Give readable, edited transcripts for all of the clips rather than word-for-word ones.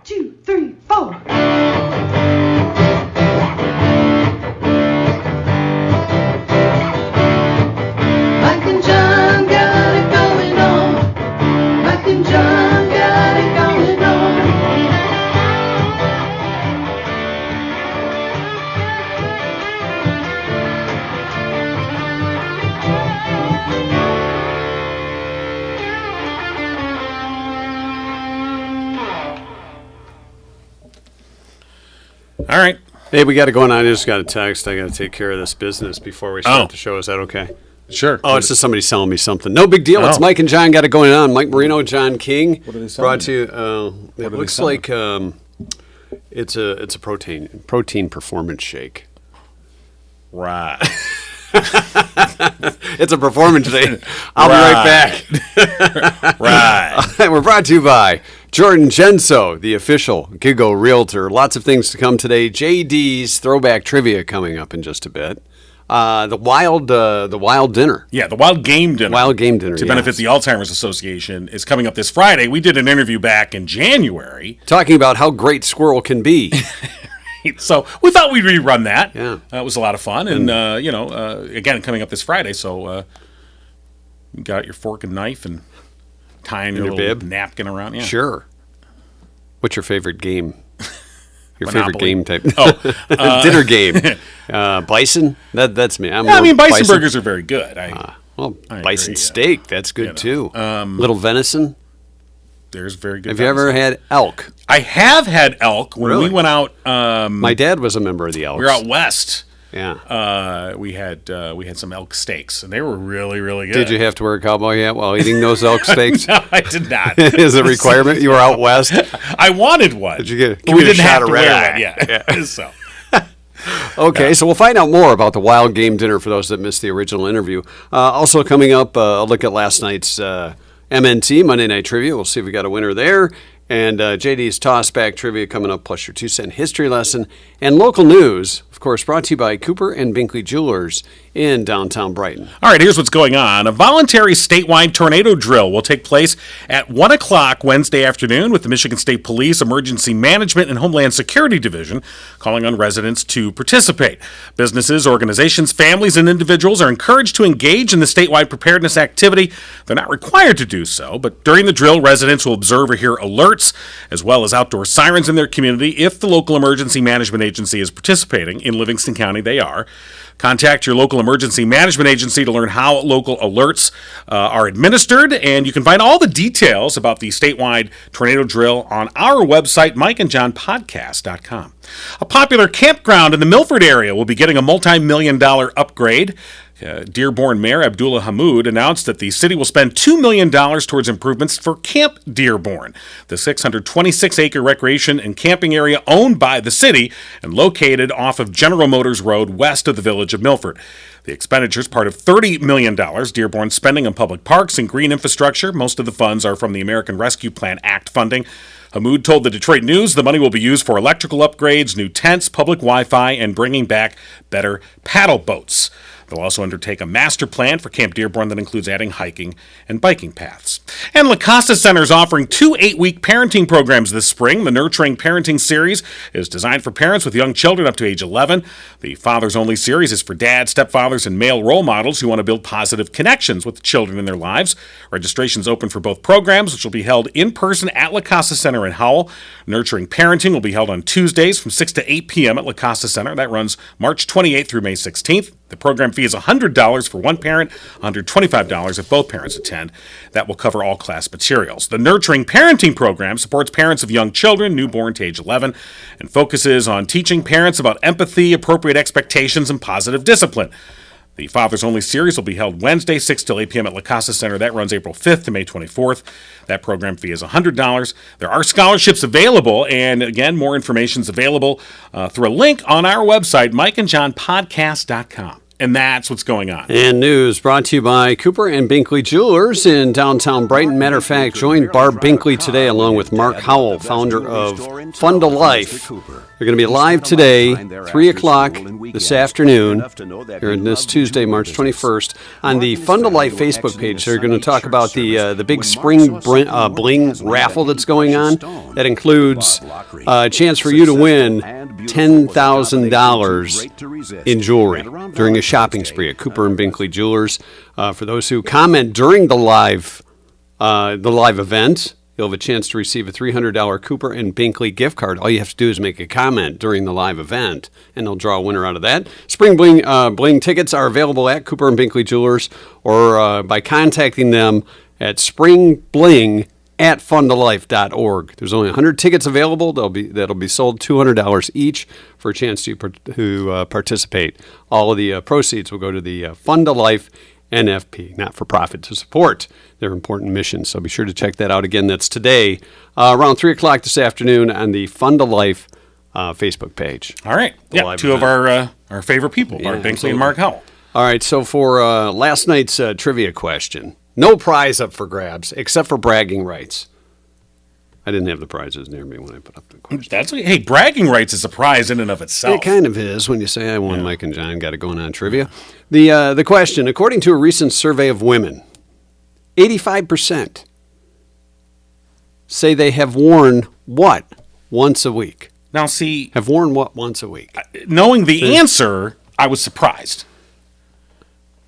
2, 3, 4. Mike and John got it going on. Mike and John got it going on. All right. Hey, we got it going on. I just got a text. I got to take care of this business before we start the show. Is that okay? Sure. Oh, it's just somebody selling me something. No big deal. It's Oh. Mike and John got it going on. Mike Marino, John King. What are they selling? Brought to you. It looks like it's a protein performance shake. Right. It's a performance shake. I'll be right back. Right. We're brought to you by Jordan Genso, the official Giggle Realtor. Lots of things to come today. JD's throwback trivia coming up in just a bit. The wild dinner. Yeah, the Wild Game Dinner. Wild Game Dinner, To yeah. benefit the Alzheimer's Association is coming up this Friday. We did an interview back in January. Talking about how great squirrel can be. So we thought we'd rerun that. Yeah. It was a lot of fun. And, again, coming up this Friday. So you got your fork and knife and tying your little bib? napkin around. Yeah. Sure. What's your favorite game? Your Monopoly. favorite game type? Oh, Dinner game. Bison? That's me. Bison burgers are very good. Well, I bison agree, steak. That's good too. Little venison. There's very good. Have you ever had elk? I have had elk when Really? we went out. My dad was a member of the Elks. We were out west. Yeah. We had some elk steaks, and they were really, really good. Did you have to wear a cowboy hat while eating those elk steaks? No, I did not. Is a requirement? You were out west. I wanted one. Did you get? But Give we me a didn't shot have of to red wear eye. one. Yeah. So Okay, so we'll find out more about the Wild Game Dinner for those that missed the original interview. Also coming up, a look at last night's MNT, Monday Night Trivia. We'll see if we got a winner there. And JD's Tossback Trivia coming up, plus your 2-cent history lesson. And local news, of course, brought to you by Cooper and Binkley Jewelers in downtown Brighton. all right, here's what's going on. A voluntary statewide tornado drill will take place at 1 o'clock Wednesday afternoon with the Michigan State Police Emergency Management and Homeland Security Division calling on residents to participate. Businesses, organizations, families, and individuals are encouraged to engage in the statewide preparedness activity. They're not required to do so, but during the drill, residents will observe or hear alerts as well as outdoor sirens in their community if the local emergency management agency is participating. In Livingston County, they are. Contact your local emergency management agency to learn how local alerts are administered, and you can find all the details about the statewide tornado drill on our website, mikeandjohnpodcast.com. A popular campground in the Milford area will be getting a multi-million-dollar upgrade. Dearborn Mayor Abdullah Hammoud announced that the city will spend $2 million towards improvements for Camp Dearborn, the 626-acre recreation and camping area owned by the city and located off of General Motors Road west of the village of Milford. The expenditure is part of $30 million Dearborn spending on public parks and green infrastructure. Most of the funds are from the American Rescue Plan Act funding. Hammoud told the Detroit News the money will be used for electrical upgrades, new tents, public Wi-Fi, and bringing back better paddle boats. They'll also undertake a master plan for Camp Dearborn that includes adding hiking and biking paths. And La Costa Center is offering 2 8-week parenting programs this spring. The Nurturing Parenting Series is designed for parents with young children up to age 11. The Fathers Only Series is for dads, stepfathers, and male role models who want to build positive connections with the children in their lives. Registration is open for both programs, which will be held in person at La Costa Center in Howell. Nurturing Parenting will be held on Tuesdays from 6 to 8 p.m. at La Costa Center. That runs March 28th through May 16th. The program fee is $100 for one parent, $125 if both parents attend. That will cover all class materials. The Nurturing Parenting program supports parents of young children, newborn to age 11, and focuses on teaching parents about empathy, appropriate expectations, and positive discipline. The Fathers Only series will be held Wednesday, 6 till 8 p.m. at La Costa Center. That runs April 5th to May 24th. That program fee is $100. There are scholarships available, and again, more information is available through a link on our website, mikeandjohnpodcast.com. And that's what's going on. And news brought to you by Cooper and Binkley Jewelers in downtown Brighton. Matter of fact, join Barb Binkley today along with Mark Howell, founder of Fund to Life. They're going to be live today, 3 o'clock this afternoon, here on this Tuesday, March 21st, on the Fund to Life Facebook page. They're going to talk about the big spring bling raffle that's going on. That includes a chance for you to win $10,000 in jewelry during a shopping spree at Cooper and Binkley Jewelers. For those who comment during the live event, you'll have a chance to receive a $300 Cooper and Binkley gift card. All you have to do is make a comment during the live event, and they'll draw a winner out of that. Spring Bling tickets are available at Cooper and Binkley Jewelers or by contacting them at springbling@fundalife.org. There's only 100 tickets available. That'll be sold $200 each for a chance to participate. All of the proceeds will go to the Fund to Life NFP, not for profit, to support their important mission. So be sure to check that out again. That's today, around 3 o'clock this afternoon on the Fund to Life Facebook page. All right. Yeah, two of our favorite people, Mark Binkley and Mark Howell. All right, so for last night's trivia question, no prize up for grabs except for bragging rights. I didn't have the prizes near me when I put up the question. That's okay. Hey, bragging rights is a prize in and of itself. It kind of is when you say I won. Mike and John got it going on trivia. The question, according to a recent survey of women, 85% say they have worn what once a week? Now, see, Have worn what once a week? knowing the answer, I was surprised.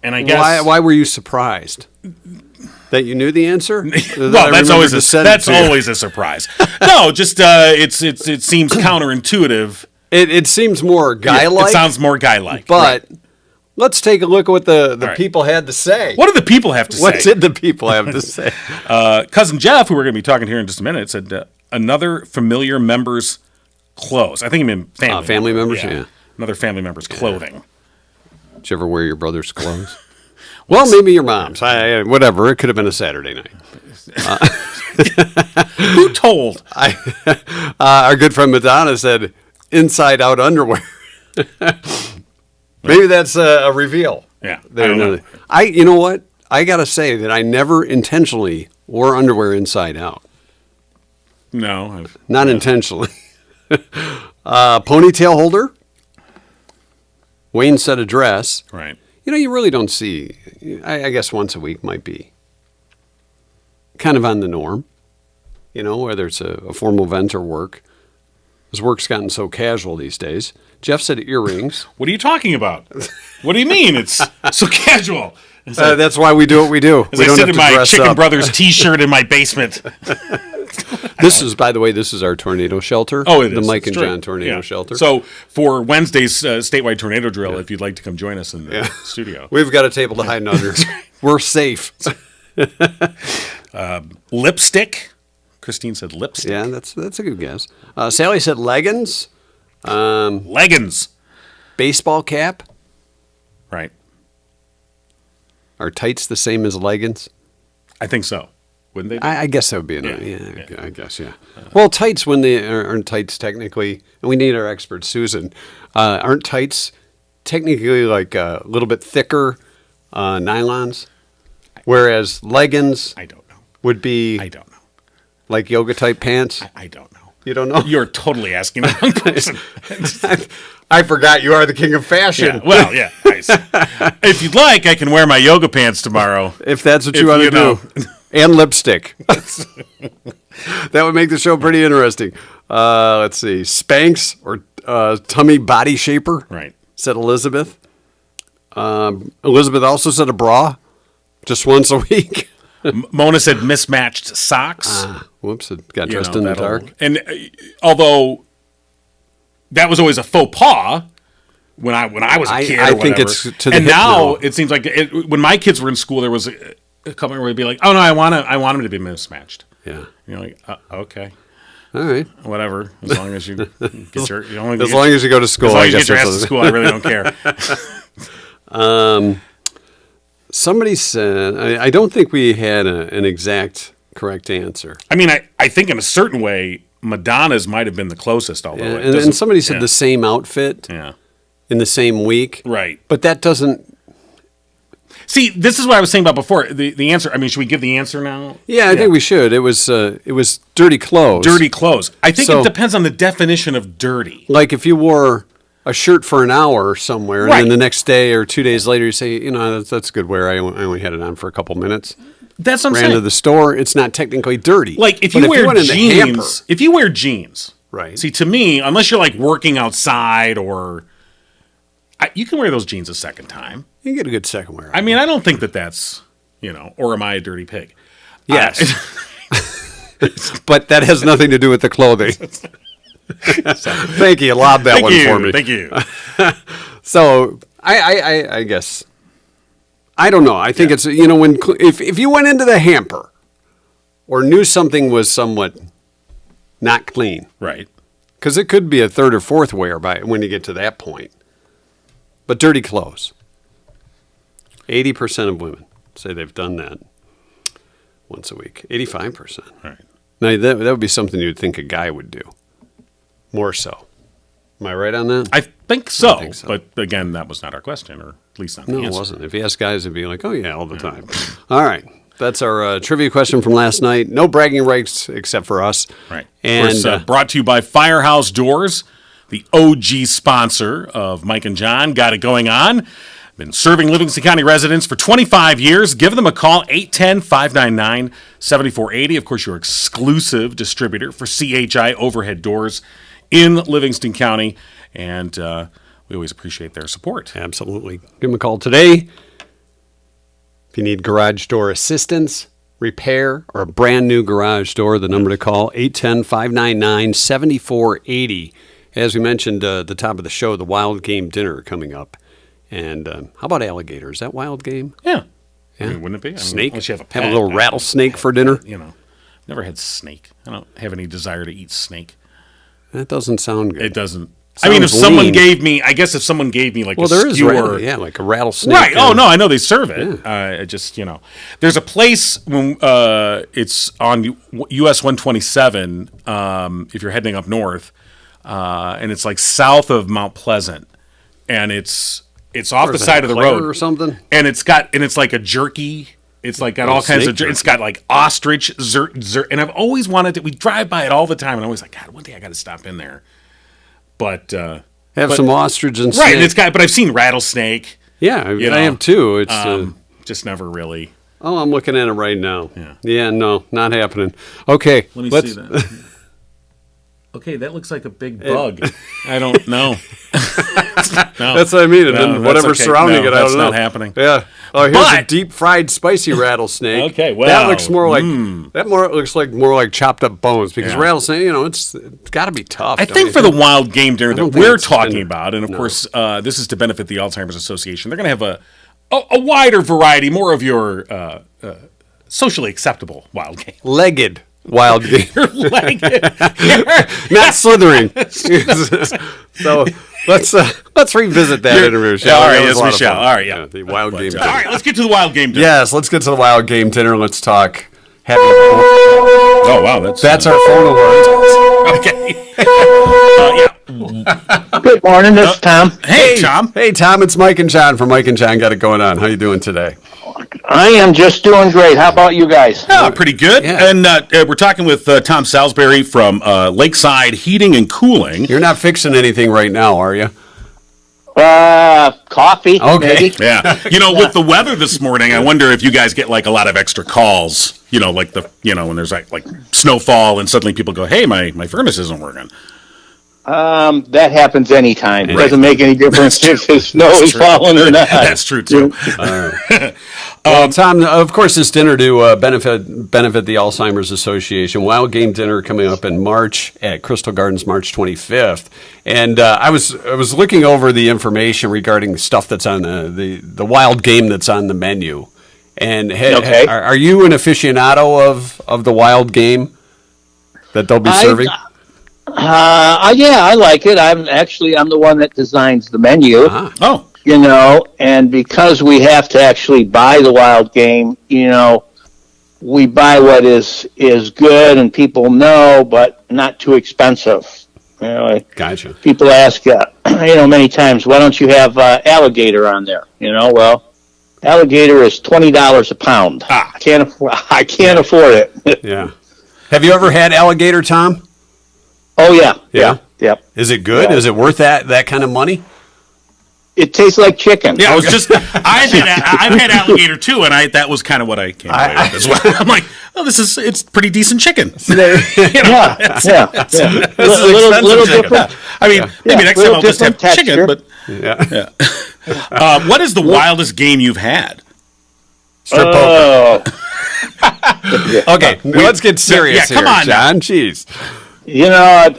And I guess Why were you surprised? That you knew the answer? well, that's always a surprise. No, just it seems counterintuitive. It seems more guy-like. It sounds more guy-like. But let's take a look at what the people had to say. What do the people have to say? What did the people have to say? Cousin Jeff, who we're going to be talking here in just a minute, said another familiar member's clothes. I think he meant family. Family members, yeah. Another family member's clothing. Did you ever wear your brother's clothes? Well, maybe your mom's. Whatever. It could have been a Saturday night. Who told? Our good friend Madonna said, inside-out underwear. Maybe that's a reveal. Yeah. I don't know. You know what? I got to say that I never intentionally wore underwear inside out. No. Not intentionally. Ponytail holder. Wayne said a dress. Right. You really don't see, I guess once a week might be kind of on the norm, whether it's a formal event or work. Because work's gotten so casual these days. Jeff said earrings. What are you talking about? What do you mean it's so casual? That's why we do what we do. As I sit in my Chicken Brothers t-shirt in my basement. By the way, this is our tornado shelter. Oh, it is. The Mike and true. John tornado shelter. So for Wednesday's statewide tornado drill, if you'd like to come join us in the studio. We've got a table to hide under. We're safe. Lipstick. Christine said lipstick. Yeah, that's a good guess. Sally said leggings. Leggings. Baseball cap. Right. Are tights the same as leggings? I think so. Wouldn't they? I guess that would be enough. Yeah. I guess, yeah. Well, tights, when they aren't tights technically, and we need our expert, Susan, aren't tights technically like a little bit thicker nylons? Whereas leggings I don't know. Would be I don't know. Like yoga type pants? I don't know. You don't know? You're totally asking the wrong person. I forgot you are the king of fashion. Yeah, well, yeah. Nice. If you'd like, I can wear my yoga pants tomorrow. If that's what you want to do. And lipstick. That would make the show pretty interesting. Let's see. Spanx or tummy body shaper. Right. Said Elizabeth. Elizabeth also said a bra. Just once a week. Mona said mismatched socks. Whoops, it got dressed in the dark. And although that was always a faux pas when I was a kid, I think it's to the and hip now it seems like when my kids were in school, there was a couple where they'd be like, "Oh no, I want them to be mismatched." Yeah, and you're like, okay, all right, whatever. As long as you get your, as long as you go to school, as long as you get your ass to school, I really don't care. Somebody said, I don't think we had an exact correct answer. I mean, I think in a certain way, Madonna's might have been the closest, although and somebody said the same outfit in the same week. Right. But that doesn't See, this is what I was saying about before. The answer. I mean, should we give the answer now? Yeah, I think we should. It was dirty clothes. Dirty clothes. I think So- it depends on the definition of dirty. Like if you wore a shirt for an hour somewhere, and Right. then the next day or 2 days later, you say, that's good wear. I only had it on for a couple minutes. That's what I'm Ran saying. to the store. It's not technically dirty. Like if But you wear went in the hamper- jeans, if you wear jeans, Right. See, to me, unless you're like working outside or you can wear those jeans a second time. you can get a good second wear. I mean, I don't think that's or am I a dirty pig? Yes. But that has nothing to do with the clothing. Thank you. Lob that Thank one you. for me. Thank you. So I guess I don't know. I think it's when if you went into the hamper or knew something was somewhat not clean, Right. because it could be a third or fourth wear by when you get to that point. But dirty clothes. 80% of women say they've done that once a week. 85%. Right. Now that would be something you'd think a guy would do. More so. Am I right on that? I think so. think so. But again, that was not our question, or at least not the No, it answer. wasn't. If you ask guys, it'd be like, oh, yeah, all the time. All right. That's our trivia question from last night. No bragging rights except for us. Right. And of course, brought to you by Firehouse Doors, the OG sponsor of Mike and John. Got it going on. Been serving Livingston County residents for 25 years. Give them a call, 810-599-7480. Of course, your exclusive distributor for CHI overhead doors in Livingston County. And we always appreciate their support. absolutely. Give them a call today. If you need garage door assistance, repair, or a brand new garage door, the number to call, 810-599-7480. As we mentioned at the top of the show, the Wild Game Dinner coming up. And how about alligator? Is that wild game? Yeah. Yeah. I mean, wouldn't it be? I mean, Snake? unless you have a Have pet. a little rattlesnake for dinner? Never had snake. I don't have any desire to eat snake. That doesn't sound good. It doesn't. I mean, if Sounds someone lean. gave me, I guess if someone gave me like Well, a there is skewer, like a rattlesnake. right? Oh no, I know they serve it. It just there's a place when it's on US 127 if you're heading up north, and it's like south of Mount Pleasant, and it's off the is that, side of the Claire road or something? and it's like a jerky. It's like got all kinds of. snake It's got like ostrich, and I've always wanted to. We drive by it all the time, and I'm always like, God, one day I got to stop in there. But Have some ostrich and right, snake. and it's got. But I've seen rattlesnake. Yeah, you I know, have too. It's Just never really. oh, I'm looking at it right now. Yeah. No, not happening. Okay, Let me let's see that. Okay, that looks like a big bug. I don't know. No. That's what I mean. And No, then that's whatever's okay. surrounding No, it, I that's don't know. not happening. Yeah. Oh, here's a But- deep fried spicy rattlesnake. Okay, that wow. looks more like looks like more like chopped up bones because Yeah. rattlesnake, it's got to be tough. I don't think you for the wild game dinner that don't think we're it's talking been- about, and of course, this is to benefit the Alzheimer's Association. They're going to have a wider variety, more of your socially acceptable wild game. legged wild game, Like, not slithering. So let's revisit that interview. Shall all we? right, That was yes, a lot we of shall. fun. All right, yeah. The wild game. all right, let's get to the wild game dinner. Yes, let's get to the wild game dinner. Let's talk. Happy. Oh wow, That's our phone alert. okay. Yeah. Good morning, this is Tom. Hey, Tom. Hey, Tom, it's Mike and John from Mike and John Got It Going On. How you doing today? I am just doing great. How about you guys? Oh, pretty good. Yeah. And we're talking with Tom Salisbury from Lakeside Heating and Cooling. You're not fixing anything right now, are you? Coffee. Okay. Maybe. Yeah. With the weather this morning, I wonder if you guys get like a lot of extra calls, like when there's like snowfall and suddenly people go, hey, my furnace isn't working. That happens anytime. It Right. doesn't make any difference if the snow is true. falling or not. That's true, too. Well, Tom, of course, this dinner to benefit the Alzheimer's Association. Wild Game Dinner coming up in March at Crystal Gardens, March 25th. And I was looking over the information regarding stuff that's on the wild game that's on the menu. And Okay. are you an aficionado of the wild game that they'll be serving? Yeah, I like it. I'm the one that designs the menu. Oh, And because we have to actually buy the wild game, we buy what is good and people know, but not too expensive. Gotcha. People ask, many times, why don't you have alligator on there? Well, Alligator is $20 a pound. I can't afford it. Yeah. Have you ever had alligator, Tom? Oh yeah. Yeah? Yep. Is it good? Yeah. Is it worth that kind of money? It tastes like chicken. Yeah, I've had alligator too, and that was kind of what I came away with as well. I'm like, oh, it's pretty decent chicken. Yeah. Little different. I mean, maybe next time I'll just have texture. chicken, but what is the wildest game you've had? Strip poker. Okay, let's get serious come here, on John. Jeez. You know,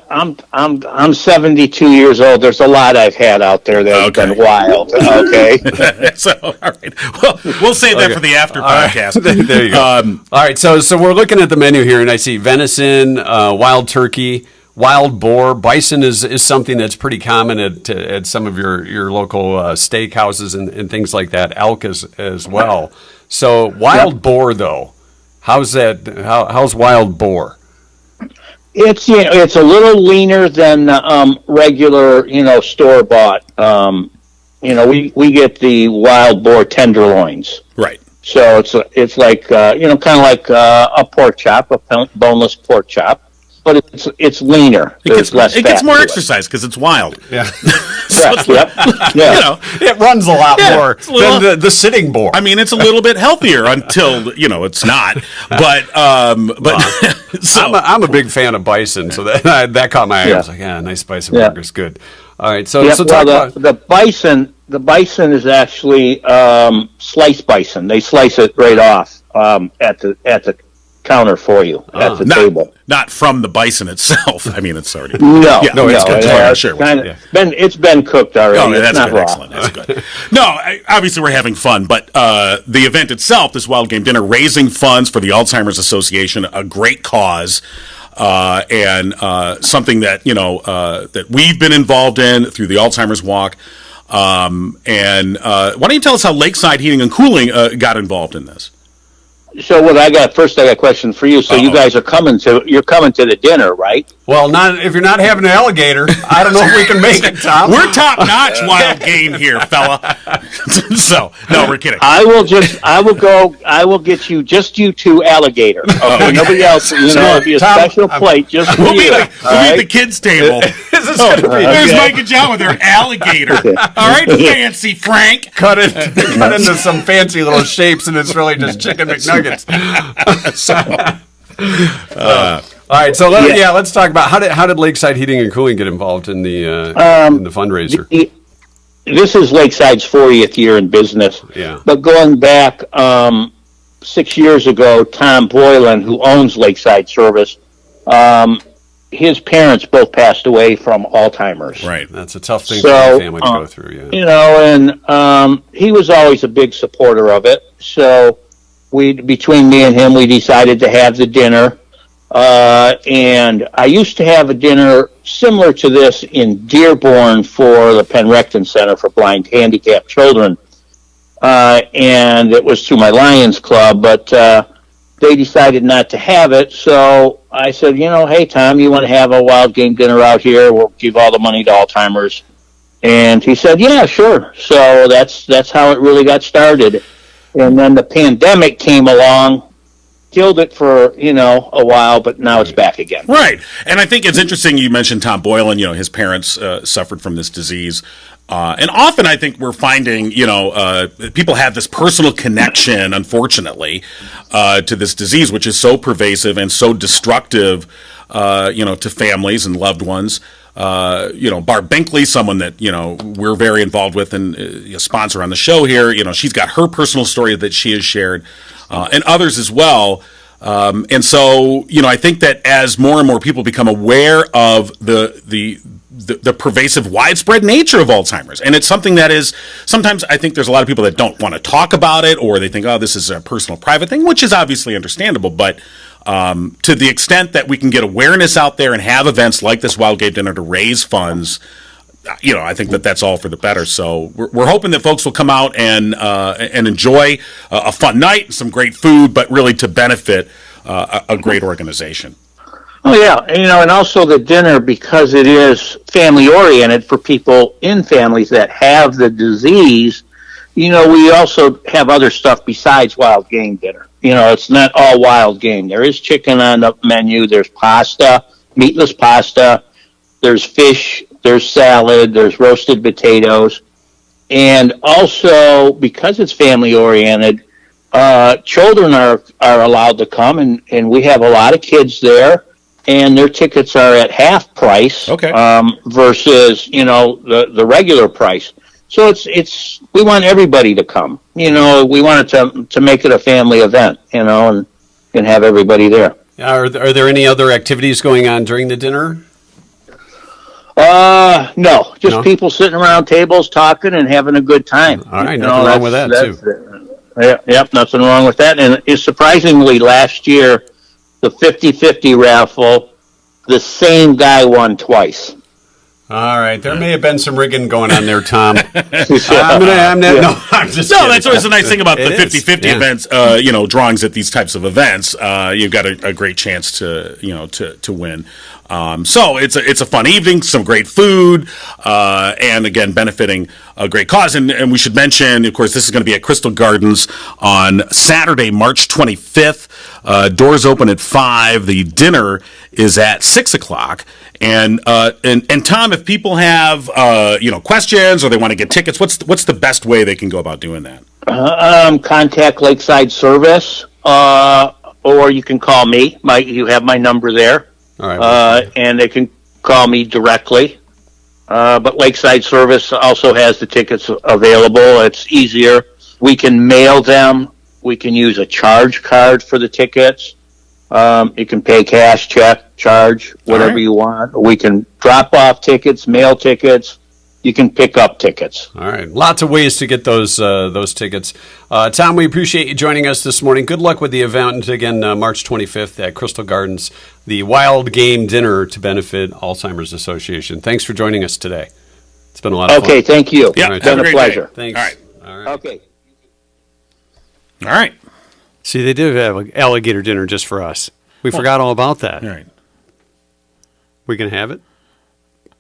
I'm 72 years old. There's a lot I've had out there that have been wild. Okay. So, all right. Well, we'll save that for the after podcast. There you go. All right, so we're looking at the menu here, and I see venison, wild turkey, wild boar. Bison is something that's pretty common at some of your local steakhouses and things like that. Elk as well. So wild boar, though, how's that? How's wild boar? It's it's a little leaner than regular store bought. We get the wild boar tenderloins. Right. So it's like kind of like a pork chop, a boneless pork chop, but it's leaner. It gets more exercise because it's wild. Yeah. It runs a lot more than the sitting boar. I mean, it's a little bit healthier until it's not. But so I'm a big fan of bison, so that caught my eye. I was like, nice bison burger's good. All right, so talk about the bison. The bison is actually sliced bison. They slice it right off at the counter for you at the table. Not from the bison itself. I mean, it's already it's good. Sure. It's been cooked already. Oh, that's not good. Raw. Excellent. That's good. No, obviously we're having fun, but the event itself, this Wild Game Dinner, raising funds for the Alzheimer's Association, a great cause. And something that that we've been involved in through the Alzheimer's Walk. And why don't you tell us how Lakeside Heating and Cooling got involved in this? So I got a question for you. So you guys are coming to the dinner, right? Well, not if you're not having an alligator. I don't know if we can make it, Tom. We're top notch wild game here, fella. So no, we're kidding. I will get you two alligator. Okay, nobody else. It'll be a special plate just for we'll you. Be at the kids' table. There's Mike and John with their alligator. All right, fancy Frank. Cut into some fancy little shapes, and it's really just chicken McNuggets. All right, so let's talk about how did Lakeside Heating and Cooling get involved in the fundraiser? This is Lakeside's 40th year in business. Yeah. But going back 6 years ago, Tom Boylan, who owns Lakeside Service, his parents both passed away from Alzheimer's. Right. That's a tough thing for the family to go through. Yeah. And he was always a big supporter of it. So between me and him, we decided to have the dinner. And I used to have a dinner similar to this in Dearborn for the Penrecton Center for Blind Handicapped Children. And it was through my Lions Club, but they decided not to have it. So I said, hey, Tom, you want to have a wild game dinner out here? We'll give all the money to Alzheimer's. And he said, yeah, sure. So that's how it really got started. And then the pandemic came along, killed it for, a while, but now it's back again. Right. And I think it's interesting you mentioned Tom Boylan, his parents suffered from this disease. And often I think we're finding, people have this personal connection, unfortunately, to this disease, which is so pervasive and so destructive, to families and loved ones. Barb Binkley, someone that, we're very involved with and a sponsor on the show here, she's got her personal story that she has shared, and others as well. And so, I think that as more and more people become aware of the pervasive, widespread nature of Alzheimer's, and it's something that is sometimes I think there's a lot of people that don't want to talk about it, or they think, oh, this is a personal, private thing, which is obviously understandable, but to the extent that we can get awareness out there and have events like this Wild Game Dinner to raise funds, I think that's all for the better. So we're hoping that folks will come out and enjoy a fun night, some great food, but really to benefit a great organization. Oh, yeah. And also the dinner, because it is family-oriented for people in families that have the disease, we also have other stuff besides wild game dinner. It's not all wild game. There is chicken on the menu. There's pasta, meatless pasta. There's fish. There's salad. There's roasted potatoes. And also, because it's family oriented, children are allowed to come, and we have a lot of kids there, and their tickets are at half price. Okay. Versus the regular price. So we want everybody to come. We want it to make it a family event. And have everybody there. Are there any other activities going on during the dinner? No, just people sitting around tables talking and having a good time. All right, nothing wrong with that too. Yep, nothing wrong with that. And surprisingly, last year, the 50-50 raffle, the same guy won twice. All right, there may have been some rigging going on there, Tom. I'm just No, that's always the nice thing about the 50-50 events, drawings at these types of events. You've got a great chance to win. So it's a fun evening, some great food, and again, benefiting a great cause. And we should mention, of course, this is going to be at Crystal Gardens on Saturday, March 25th. Doors open at 5. The dinner is at 6 o'clock. And Tom, if people have questions or they want to get tickets, what's the best way they can go about doing that? Contact Lakeside Service, or you can call me. You have my number there. All right. And they can call me directly. But Lakeside Service also has the tickets available. It's easier. We can mail them. We can use a charge card for the tickets. You can pay cash, check, charge, whatever you want. We can drop off tickets, mail tickets. You can pick up tickets. All right. Lots of ways to get those tickets. Tom, we appreciate you joining us this morning. Good luck with the event. Again, March 25th at Crystal Gardens, the Wild Game Dinner to benefit Alzheimer's Association. Thanks for joining us today. It's been a lot of fun. Okay, thank you. Yeah, it's been a pleasure. Thanks. All right. Okay. All right. See, they did have an alligator dinner just for us. We forgot all about that. All right. We can have it?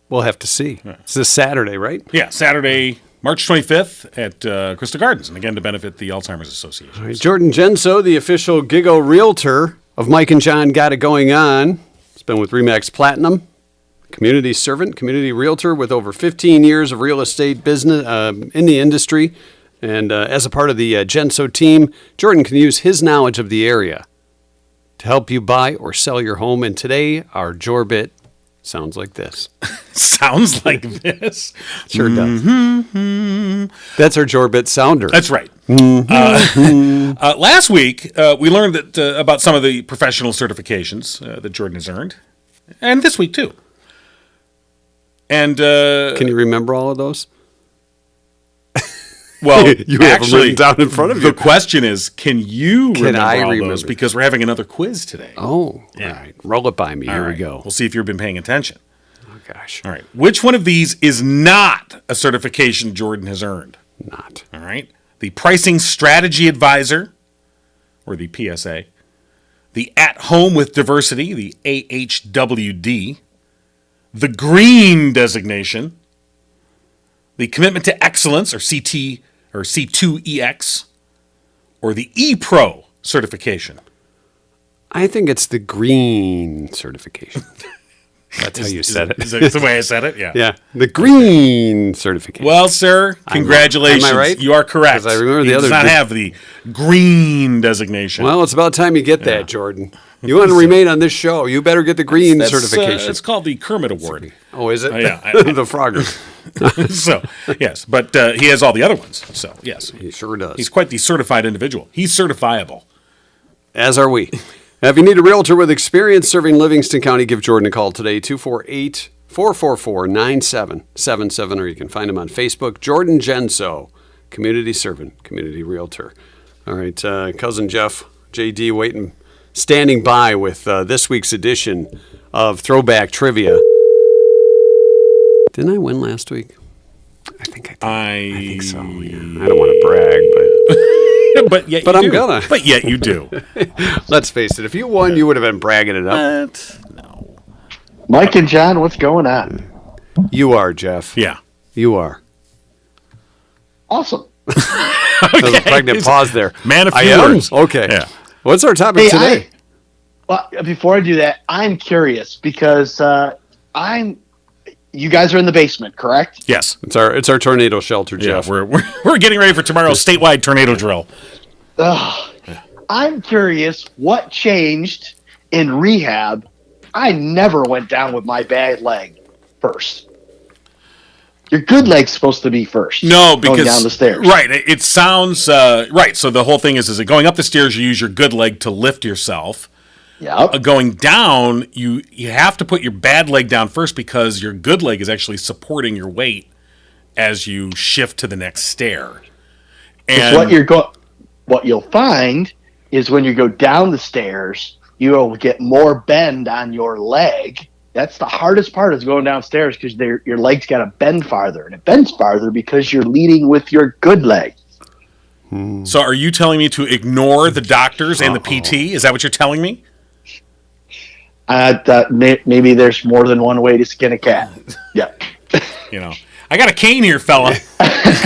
We'll have to see. It's this Saturday, right? Yeah, Saturday, March 25th at Crystal Gardens, and again to benefit the Alzheimer's Association. All right, Jordan Genso, the official Giggle Realtor of Mike and John Got It Going On. It's been with Remax Platinum, community servant, community realtor with over 15 years of real estate business in the industry. And as a part of the Genso team, Jordan can use his knowledge of the area to help you buy or sell your home. And today, our Jorbit sounds like this. Sounds like this? Sure does. That's our Jorbit sounder. That's right. Last week, we learned that about some of the professional certifications that Jordan has earned. And this week, too. And can you remember all of those? Well, you have them written down in front of you. The question is, can you remember I all remember? those? Because we're having another quiz today. Oh, Yeah. all right. Roll it by me. All Here right. we go. We'll see if you've been paying attention. Oh, gosh. All right. Which one of these is not a certification Jordan has earned? Not. All right. The Pricing Strategy Advisor, or the PSA. The At Home with Diversity, the AHWD. The Green Designation. The Commitment to Excellence, or CT or C2EX, or the ePro certification. I think it's the green certification. That's how you said it. Is that the way I said it? Yeah. Yeah, the green certification. Well, sir, congratulations. Am I right? You are correct. 'Cause I remember the He other does not two. have the green designation. Well, it's about time you get that, Jordan. You want to remain on this show, you better get the green certification. It's called the Kermit Award. Oh, is it? Yeah. The Frogger. So, yes, but he has all the other ones. So, yes. He sure does. He's quite the certified individual. He's certifiable. As are we. Now, if you need a realtor with experience serving Livingston County, give Jordan a call today, 248-444-9777, or you can find him on Facebook, Jordan Genso, community servant, community realtor. All right, Cousin Jeff, JD, standing by with this week's edition of Throwback Trivia. Didn't I win last week? I think I did. I think so, yeah. I don't want to brag, but yet But you I'm do. gonna. But yet you do. let's face it, if you won, you would have been bragging it up. No. Mike and John, what's going on? You are, Jeff. Yeah. You are. Awesome. There's a pregnant pause there. Man of I few am? words. Okay. Yeah. What's our topic today? Well, before I do that, I'm curious because you guys are in the basement, correct? Yes. It's our tornado shelter, Yeah, Jeff. we're getting ready for tomorrow's statewide tornado drill. I'm curious what changed in rehab. I never went down with my bad leg first. Your good leg's supposed to be first. No, because going down the stairs. Right. It sounds right. So the whole thing is that going up the stairs, you use your good leg to lift yourself. Yep. Going down, you have to put your bad leg down first because your good leg is actually supporting your weight as you shift to the next stair. And what you'll find is when you go down the stairs, you'll get more bend on your leg. That's the hardest part is going downstairs because your leg's got to bend farther. And it bends farther because you're leading with your good leg. So are you telling me to ignore the doctors and the PT? Is that what you're telling me? Maybe there's more than one way to skin a cat. Yeah. I got a cane here, fella.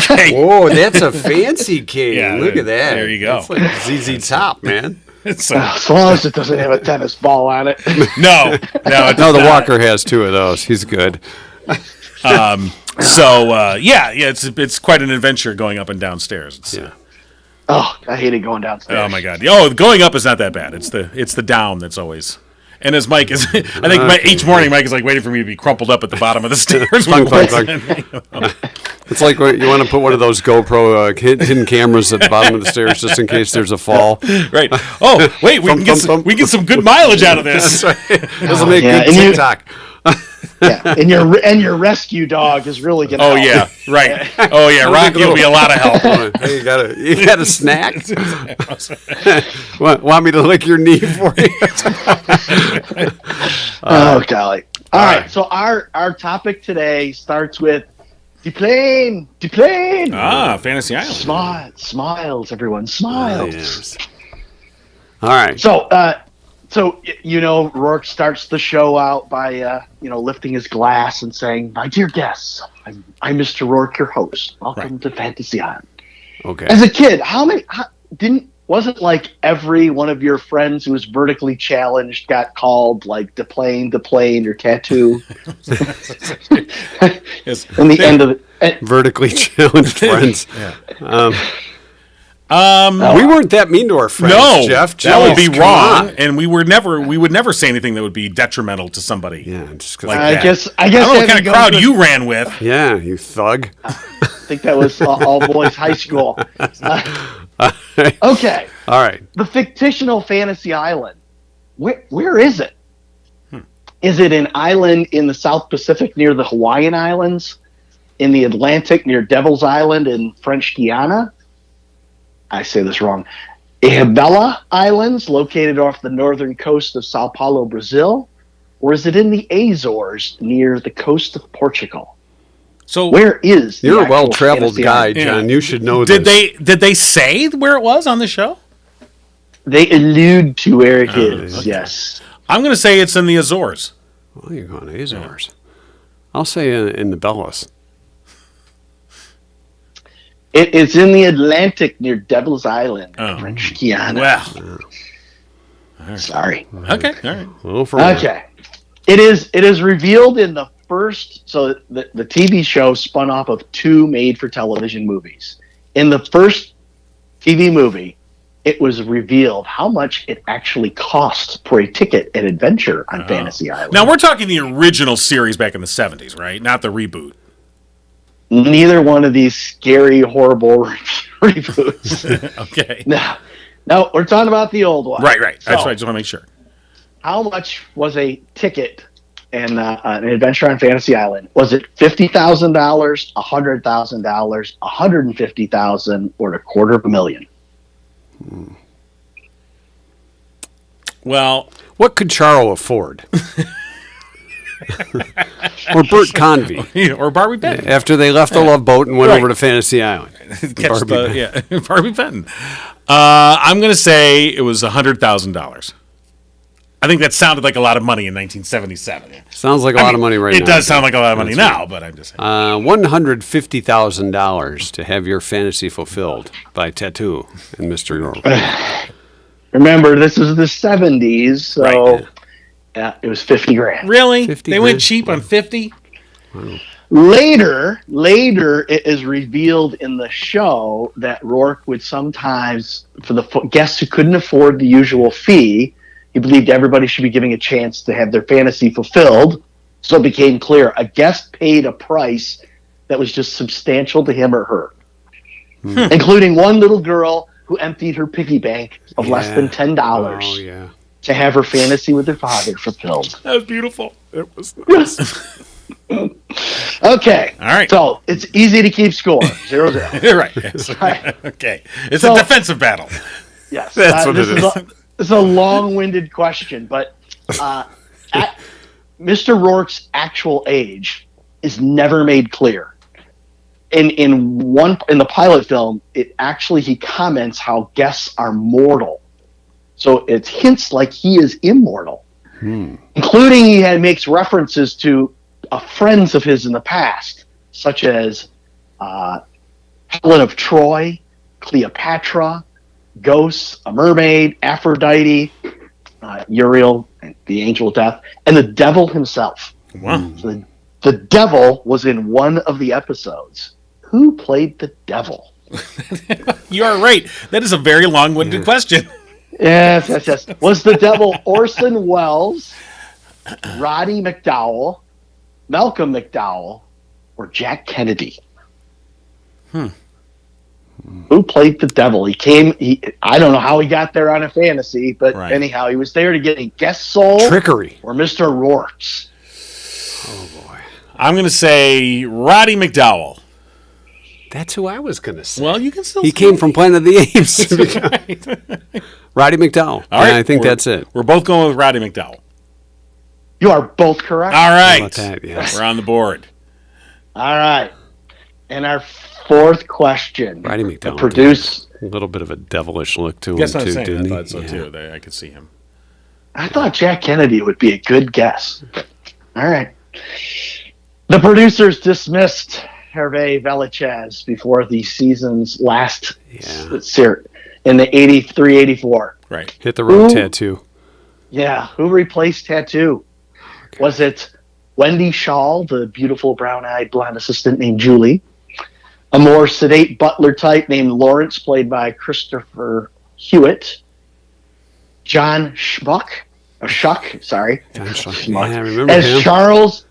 Okay. Whoa, that's a fancy cane. Yeah, Look at that. there you go. It's like ZZ Top, man. So, As long as it doesn't have a tennis ball on it. no, it No, does the not. Walker has two of those. He's good. It's quite an adventure going up and downstairs. Yeah. Oh, I hated going downstairs. Oh my God! Oh, going up is not that bad. It's the down that's always. And as Mike is, I think each morning Mike is like waiting for me to be crumpled up at the bottom of the stairs. Clunk, clunk, clunk. It's like when you want to put one of those GoPro hidden cameras at the bottom of the stairs just in case there's a fall. Right. Oh, wait, we can get thump. some good mileage out of this. That's right. This will make Yeah, good and you- TikTok. Yeah, and your rescue dog is really gonna. Oh help. yeah, right. Oh yeah, Rocky will be a lot of help. Hey, you got a snack? want me to lick your knee for you? Oh golly! All right, so our topic today starts with deplane. Fantasy Island. Smiles, everyone, smiles. Yes. All right. So Rourke starts the show out by lifting his glass and saying, "My dear guests, I'm Mr. Rourke, your host. Welcome to Fantasy Island." Okay. As a kid, wasn't like every one of your friends who was vertically challenged got called like deplane or tattoo? Yes. In the end of it. Vertically challenged friends. Yeah. We weren't that mean to our friends, No, Jeff. that would be Jeez, come wrong, on. and we would never say anything that would be detrimental to somebody. Yeah, just 'cause Like I that. guess I don't know what kind having of crowd gone to- you ran with. Yeah, you thug. I think that was all boys high school. Okay. All right. The fictional Fantasy Island. Where is it? Is it an island in the South Pacific near the Hawaiian Islands? In the Atlantic near Devil's Island in French Guiana? I say this wrong. Isabela Islands, located off the northern coast of Sao Paulo, Brazil? Or is it in the Azores near the coast of Portugal? So Where is the You're a actual well-traveled Fantasy guy, Island? John. You should know did this. they say where it was on the show? They allude to where it is, yes. I'm going to say it's in the Azores. Well, you're going to Azores. I'll say in the Bellas. It is in the Atlantic near Devil's Island, Oh. French Guiana. Well, Sorry. okay, all right. Well, for one. Okay. It is revealed in the first. So the TV show spun off of two made-for-television movies. In the first TV movie, it was revealed how much it actually costs for a ticket and adventure on Fantasy Island. Now we're talking the original series back in the 70s, right? Not the reboot. Neither one of these scary, horrible reboots. Okay. No, we're talking about the old one. Right. That's So, right. I just want to make sure. How much was a ticket and an adventure on Fantasy Island? Was it $50,000, $100,000, $150,000, or $250,000? Well, What could Charo afford? Or Bert Convy, or Barbie Benton. after they left the Love Boat and went Right. over to Fantasy Island. Catch Barbie Benton. I'm going to say it was $100,000. I think that sounded like a lot of money in 1977. Sounds like a lot of money right now. It does sound like a lot of money now, but I'm just saying. $150,000 to have your fantasy fulfilled by Tattoo and Mr. York. Remember, this is the 70s, so Right. yeah, it was 50 grand. Really? 50 They went grand? cheap on 50? Later, it is revealed in the show that Rourke would sometimes, for the guests who couldn't afford the usual fee, he believed everybody should be giving a chance to have their fantasy fulfilled. So it became clear a guest paid a price that was just substantial to him or her, including one little girl who emptied her piggy bank of less than $10 Oh, yeah. to have her fantasy with her father fulfilled. That was beautiful. It was nice. Okay. All right. So it's easy to keep score. 0-0. Right. Yes. Right. Okay. It's So- a defensive battle. Yes. That's what this it is. It's a long-winded question, but Mr. Rourke's actual age is never made clear. In the pilot film, he comments how guests are mortal. So it hints like he is immortal. Including makes references to friends of his in the past, such as Helen of Troy, Cleopatra, ghosts, a mermaid, Aphrodite, Uriel, the angel of death, and the devil himself. Wow. So the devil was in one of the episodes. Who played the devil? You are right. That is a very long-winded question. Yes. Was the devil Orson Welles, Roddy McDowell, Malcolm McDowell, or Jack Kennedy? Who played the devil? I don't know how he got there on a fantasy, but Right. anyhow, he was there to get a guest soul Trickery. or Mr. Rourke's. I'm going to say Roddy McDowell. That's who I was going to say. Well, you can still He say came it. from Planet of the Apes. Right. Roddy McDowell. All right. Yeah, I think We're- that's it. We're both going with Roddy McDowell. You are both correct. All How right. about that? Yes. We're on the board. All right. And our fourth question. Roddy The McDowell. produce. A little bit of a devilish look to Guess him, what I'm too, saying. didn't I he? thought so, Yeah. too. I could see him. I thought Jack Kennedy would be a good guess. All right. The producers dismissed Hervé Villachez before the season's last series in the 83-84. Right. Hit the road Ooh. tattoo. Yeah. Who replaced Tattoo? Was it Wendy Shaw, the beautiful brown-eyed blonde assistant named Julie? A more sedate butler type named Lawrence, played by Christopher Hewitt? John Schuck, John Schuck. Schmuck. Yeah, I remember as him. Charles,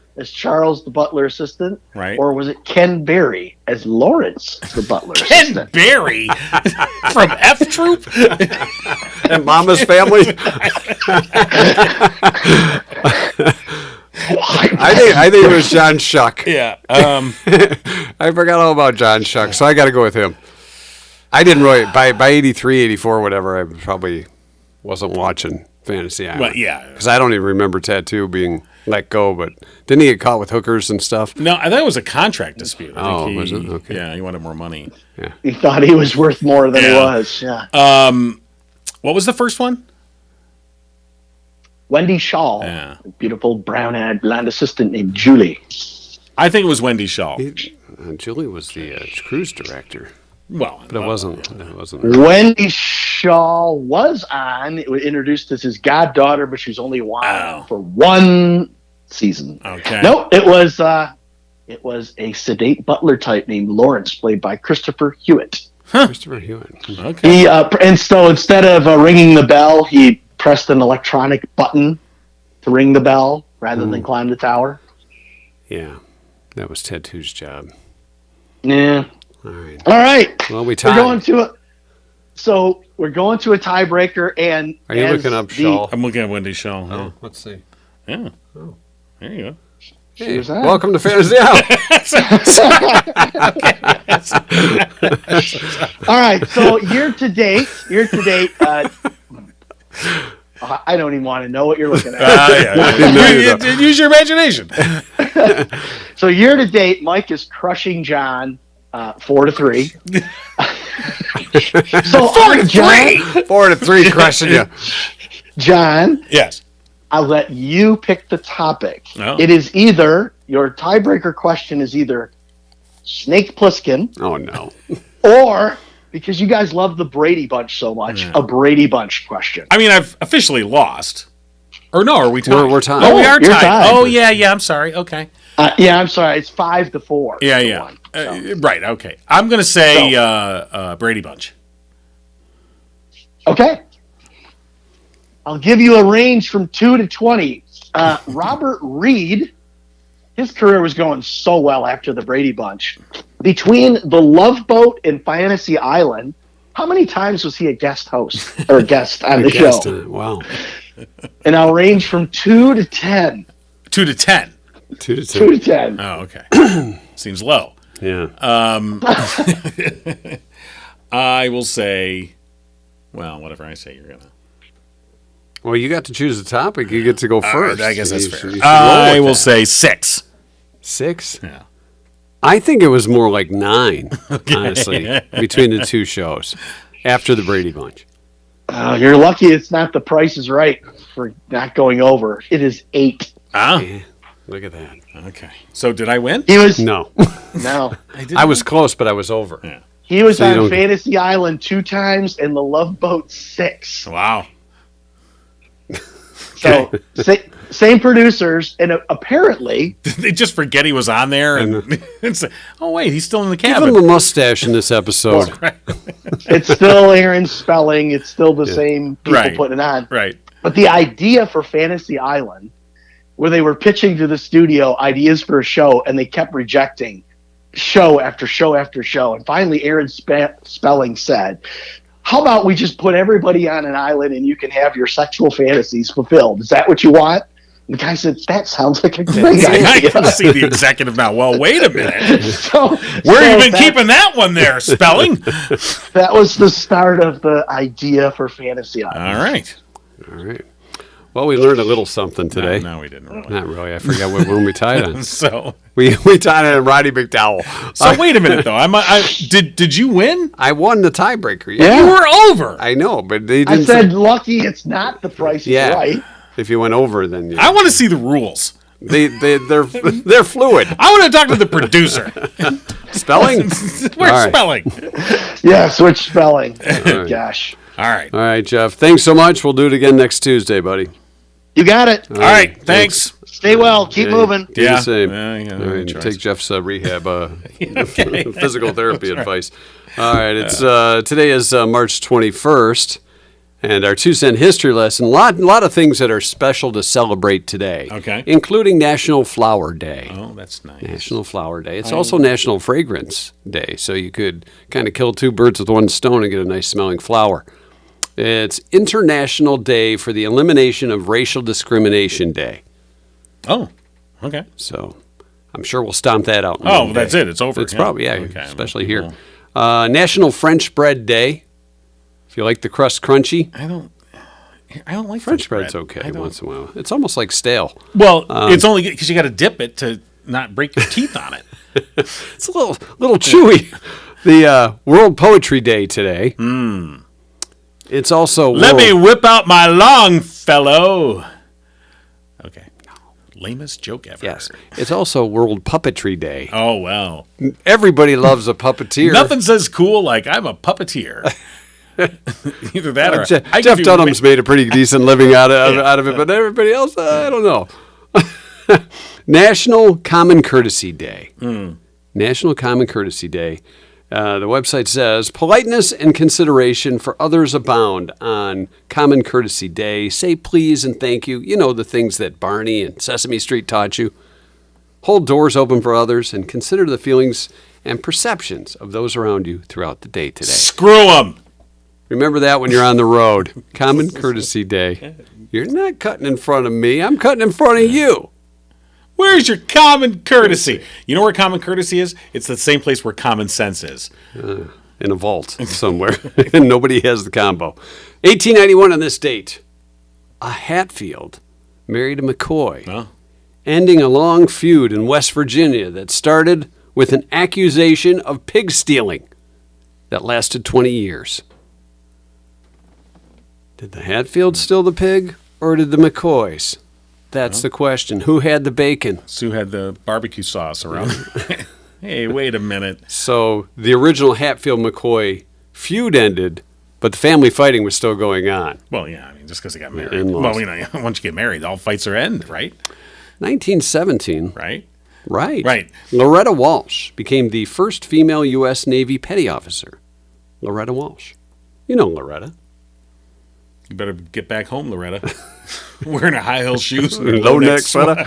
the butler assistant? Right. Or was it Ken Berry as Lawrence, the butler Ken assistant? Barry from F Troop. And Mama's Family. I think it was John Schuck. Yeah. I forgot all about John Schuck, so I got to go with him. I didn't really, by 83, 84, whatever, I probably wasn't watching Fantasy Island. Well, yeah. Because I don't even remember Tattoo being let go, but didn't he get caught with hookers and stuff? No, I thought it was a contract dispute. I think was it? Okay. Yeah, he wanted more money. He thought he was worth more than he Yeah. was. Yeah. What was the first one? Wendy Shaw, Yeah. a beautiful brown-eyed blonde assistant named Julie. I think it was Wendy Shaw. Julie was the cruise director, Well, but it wasn't. It wasn't. Wendy Shaw was on. It was introduced as his goddaughter, but she was only on for one season. Okay. No, it was a sedate butler type named Lawrence, played by Christopher Hewitt. Christopher Hewitt. Okay. He and so instead of ringing the bell, he pressed an electronic button to ring the bell rather than climb the tower. Yeah, that was Tattoo's job. Yeah. All right. All right. Well, we We're tied. going to a tiebreaker, and Are you as looking up the- Shaw? I'm looking at Wendy Shaw. Yeah. Oh, let's see. Yeah. There you go. Hey, was on. welcome to Fantasy Island. All right, so year to date, I don't even want to know what you're looking at. Yeah. Use your imagination. So year to date, Mike is crushing John 4-3. So 4-3, 4-3, crushing you. John. Yes. I'll let you pick the topic. Oh. It is either, your tiebreaker question is either Snake Plissken, Oh, no. or, because you guys love the Brady Bunch so much, a Brady Bunch question. I mean, I've officially lost. Or no, are we tied? We're tied. Oh, we are You're tied. tied. Oh, yeah, I'm sorry. Okay. Yeah, I'm sorry. It's 5-4. Yeah, to yeah. one, so. Right, okay. I'm going to say Brady Bunch. Okay. I'll give you a range from 2 to 20. Robert Reed, his career was going so well after the Brady Bunch. Between The Love Boat and Fantasy Island, how many times was he a guest host or a guest on the show? Wow. And I'll range from 2 to 10. 2 to 10. 2 to 2 to 10. 10. Oh, okay. Seems low. Yeah. I will say, well, whatever I say, you're going to. Well, you got to choose the topic. You get to go first. I guess that's You fair. should roll I with will that. say 6. 6? Yeah. I think it was more like 9, honestly, between the two shows after the Brady Bunch. You're lucky it's not The Price is Right for not going over. It is 8. Ah, Yeah, look at that. okay. So did I win? He was No. no. I was close, but I was over. Yeah. He was So you on don't- Fantasy Island 2 times and The Love Boat 6. Wow. So same producers, and apparently They just forget he was on there and say, oh, wait, he's still in the Give cabin. him a mustache in this episode. it's still Aaron Spelling. It's still the same people Right. putting it on. Right. But the idea for Fantasy Island, where they were pitching to the studio ideas for a show, and they kept rejecting show after show after show. And finally, Aaron Spelling said, how about we just put everybody on an island and you can have your sexual fantasies fulfilled? Is that what you want? And the guy said, that sounds like a great I idea. can see the executive now. Well, wait a minute. So, Where have you been that- keeping that one there, Spelling? That was the start of the idea for Fantasy Island. All right. All right. Well, we learned a little something today. No, we didn't really. Not really. I forgot what one we tied on. So We tied on Roddy McDowell. wait a minute, though. Did you win? I won the tiebreaker. Yeah. You were over. I know, but they I didn't said, lucky it's not The Price is Yeah. Right. if you went over, then I want to see the rules. they're fluid. I want to talk to the producer. Spelling? Where's All right. Spelling? Yeah, switch spelling. right. Gosh. All right. All right, Jeff. Thanks so much. We'll do it again next Tuesday, buddy. You got it. All right. Thanks. Stay well. Keep moving. Do the same. Yeah, All right, choice. take Jeff's rehab Okay. physical therapy advice. All right, it's today is March 21st, and our 2-cent history lesson. A lot of things that are special to celebrate today. Okay. Including National Flower Day. Oh, that's nice. National Flower Day. It's also National Fragrance Day, so you could kind of kill 2 birds with 1 stone and get a nice smelling flower. It's International Day for the Elimination of Racial Discrimination Day. Oh, okay. So I'm sure we'll stomp that out. in Oh, one that's day. it. It's over. It's probably, yeah, Okay. especially here. Well, National French Bread Day. If you like the crust crunchy, I don't like French bread's bread. okay I don't- once in a while. It's almost like stale. Well, it's only because you got to dip it to not break your teeth on it. It's a little chewy. The World Poetry Day today. It's also Let me whip out my Longfellow. Okay. Lamest joke ever. Yes, it's also World Puppetry Day. Oh, well. Everybody loves a puppeteer. Nothing says cool like I'm a puppeteer. Either that or Jeff I give you- Dunham's made a pretty decent living out of it, but everybody else, I don't know. National Common Courtesy Day. National Common Courtesy Day. The website says, politeness and consideration for others abound on Common Courtesy Day. Say please and thank you. You know, the things that Barney and Sesame Street taught you. Hold doors open for others and consider the feelings and perceptions of those around you throughout the day today. Screw them. Remember that when you're on the road. Common Courtesy Day. You're not cutting in front of me. I'm cutting in front of you. Where's your common courtesy? You know where common courtesy is? It's the same place where common sense is. In a vault somewhere. And nobody has the combo. 1891 on this date. A Hatfield married a McCoy, Oh. ending a long feud in West Virginia that started with an accusation of pig stealing that lasted 20 years. Did the Hatfield steal the pig, or did the McCoys? That's the question. Who had the bacon? Sue had the barbecue sauce around. Hey, wait a minute. So the original Hatfield-McCoy feud ended, but the family fighting was still going on. Well, yeah, I mean, just because they got married. In-laws. Well, you know, once you get married, all fights are end, right? 1917. Right? Right. Loretta Walsh became the first female U.S. Navy petty officer. Loretta Walsh. You know Loretta. You better get back home, Loretta. Wearing her high heel shoes and Low neck sweater.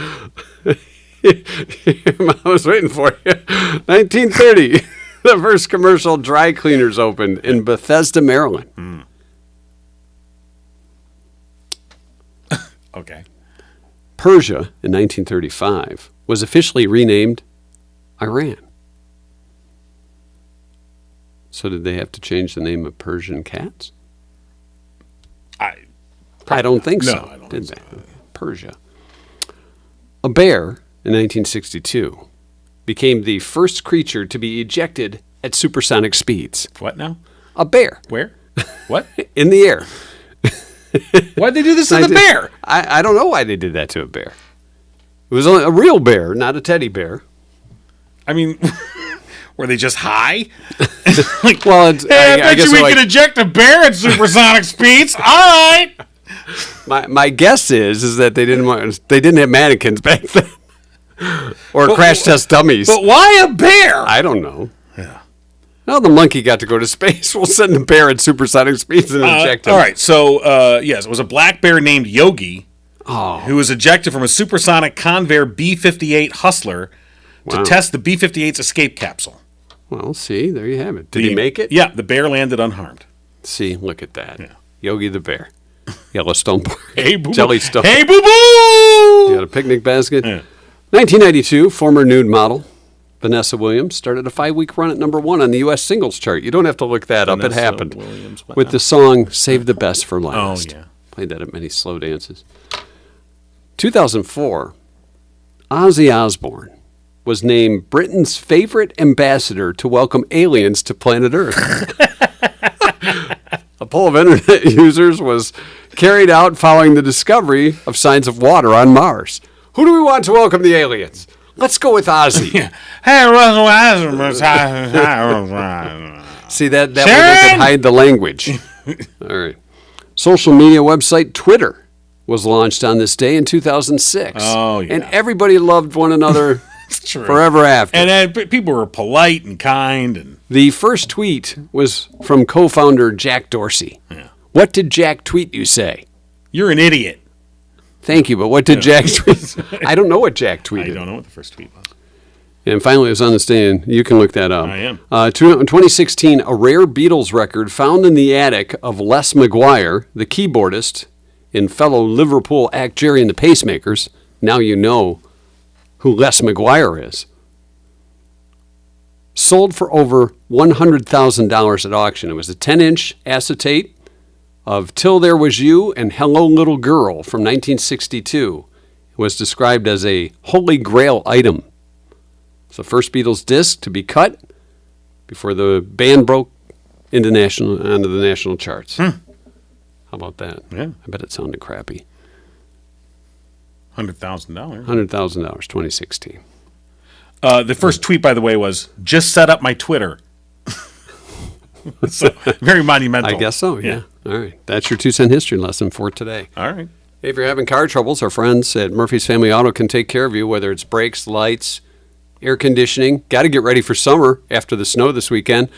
I was waiting for you. 1930. The first commercial dry cleaners opened in Bethesda, Maryland. Okay. Persia, in 1935, was officially renamed Iran. So did they have to change the name of Persian cats? I don't think so. No, I don't think so. Persia. A bear, in 1962, became the first creature to be ejected at supersonic speeds. What now? A bear. Where? What? In the air. Why'd they do this to the bear? I don't know why they did that to a bear. It was a real bear, not a teddy bear. I mean, were they just high? Well, Hey, I bet you we can eject a bear at supersonic speeds. All right. My guess is that they didn't have mannequins back then, or crash test dummies. But why a bear? I don't know. Yeah. Well, the monkey got to go to space. We'll send a bear at supersonic speeds and eject him. All right. So, yes, it was a black bear named Yogi who was ejected from a supersonic Convair B-58 Hustler to test the B-58's escape capsule. Well, see, there you have it. Did he make it? Yeah, the bear landed unharmed. See, look at that. Yeah. Yogi the bear. Yellowstone Park. Hey, boo-boo. Jellystone. Hey, boo-boo! You got a picnic basket? Yeah. 1992, former nude model Vanessa Williams started a 5-week run at #1 on the U.S. singles chart. You don't have to look that up. It Vanessa happened. Williams, what with now? the song Save the Best for Last. Oh, yeah. Played that at many slow dances. 2004, Ozzy Osbourne was named Britain's favorite ambassador to welcome aliens to planet Earth. A poll of internet users was carried out following the discovery of signs of water on Mars. Who do we want to welcome the aliens? Let's go with Ozzy. Hey, See, that way they could hide the language. All right. Social media website Twitter was launched on this day in 2006. Oh, yeah. And everybody loved one another It's true. forever after. And people were polite and kind. And The first tweet was from co-founder Jack Dorsey. Yeah. What did Jack tweet you say? You're an idiot. Thank you, but what did Jack tweet? I don't know what Jack tweeted. I don't know what the first tweet was. And finally, it was on the stand. You can look that up. I am. 2016, a rare Beatles record found in the attic of Les McGuire, the keyboardist in fellow Liverpool act Jerry and the Pacemakers. Now you know who Les McGuire is. Sold for over $100,000 at auction. It was a 10-inch acetate of Till There Was You and Hello Little Girl from 1962. It was described as a holy grail item. It's the first Beatles disc to be cut before the band broke onto the national charts. How about that? Yeah. I bet it sounded crappy. $100,000. $100,000, 2016. The first tweet, by the way, was just set up my Twitter. So very monumental. I guess so, yeah. All right. That's your 2-cent history lesson for today. All right. If you're having car troubles, our friends at Murphy's Family Auto can take care of you, whether it's brakes, lights, air conditioning. Got to get ready for summer after the snow this weekend.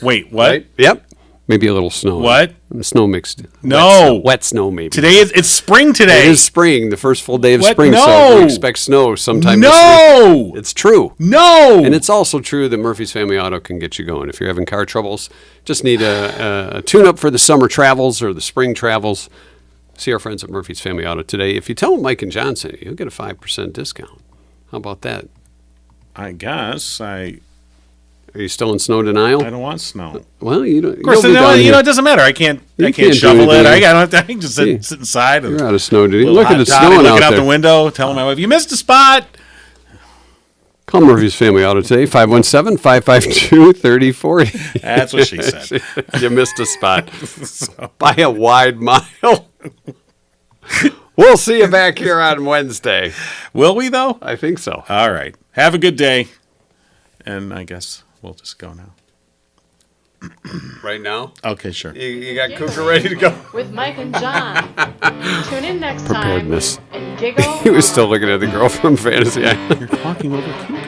Wait, what? Right? Yep. Maybe a little snow. What? The snow mixed. No. Wet snow, maybe. Today it's spring today. It is spring, the first full day of What? spring, so No. we expect snow sometime this No. week. It's true. No. And it's also true that Murphy's Family Auto can get you going. If you're having car troubles, just need a tune-up for the summer travels or the spring travels, see our friends at Murphy's Family Auto today. If you tell them Mike and John sent you, you'll get a 5% discount. How about that? I guess I Are you still in snow denial? don't want snow. Well, you don't. Of course, you'll be down here. it doesn't matter. I can't can't do shovel it. anything. I can just sit inside. And You're out of snow duty. little Look at hot it toddy, snowing looking out out there. the window, telling my wife, "You missed a spot." Call Murphy's Family Auto today, 517-552-3040. That's what she said. You missed a spot by a wide mile. We'll see you back here on Wednesday. Will we, though? I think so. All right. Have a good day. And I guess we'll just go now. Right now? Okay, sure. You got Cougar ready to go? With Mike and John. Tune in next Preparedness. time and giggle. He was still looking at the girl from Fantasy Island. You're talking over Cougar.